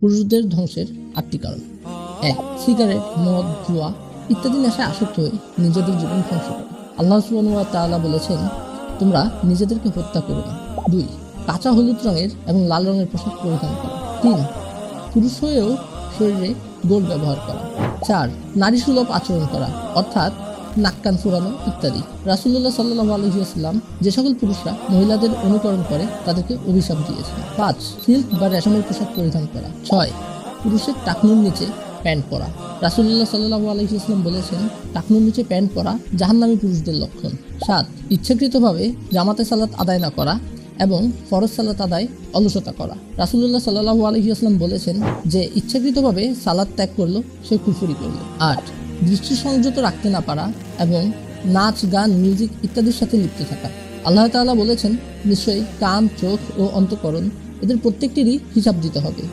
পুরুষদের ধ্বংসের 8টি কারণ। 1. সিগারেট, মদ, জুয়া ইত্যাদি নেশায় আসক্ত হয়ে নিজেদের জীবন ধ্বংস করে। আল্লাহ সুবহানাহু ওয়া তাআলা বলেছেন, তোমরা নিজেদেরকে হত্যা করো না। 2. কাঁচা হলুদ রঙের এবং লাল রঙের পোশাক পরিধান করা। 3. পুরুষ হয়েও শরীরে গোল ব্যবহার করা। 4. নারী সুলভ আচরণ করা, অর্থাৎ নাক কান ফোরানো ইত্যাদি। রাসূলুল্লাহ সাল্লাল্লাহু আলাইহি ওয়াসাল্লাম যে সকল পুরুষরা মহিলাদের অনুকরণ করে তাদেরকে অভিশাপ দিয়েছেন। 5. সিল্ক বা রেশমের পোশাক পরিধান করা। 6. পুরুষের টাকনুর নিচে প্যান্ট পরা। রাসূলুল্লাহ সাল্লাল্লাহু আলাইহি ওয়াসাল্লাম বলেছেন, টাকনুর নিচে প্যান্ট পরা জাহান্নামী পুরুষদের লক্ষণ। 7. ইচ্ছাকৃতভাবে জামাতে সালাত আদায় না করা এবং ফরজ সালাত আদায় অলসতা করা। রাসূলুল্লাহ সাল্লাল্লাহু আলাইহি ওয়াসাল্লাম বলেছেন যে ইচ্ছাকৃতভাবে সালাত ত্যাগ করলো সে কুফরি করলো। 8. দৃষ্টি সংযত রাখতে না পারা এবং নাচ, গান, মিউজিক ইত্যাদির সাথে লিপ্ত থাকা। আল্লাহ তাআলা বলেছেন, নিশ্চয়ই কান, চোখ ও অন্তঃকরণ এদের প্রত্যেকটিরই হিসাব দিতে হবে।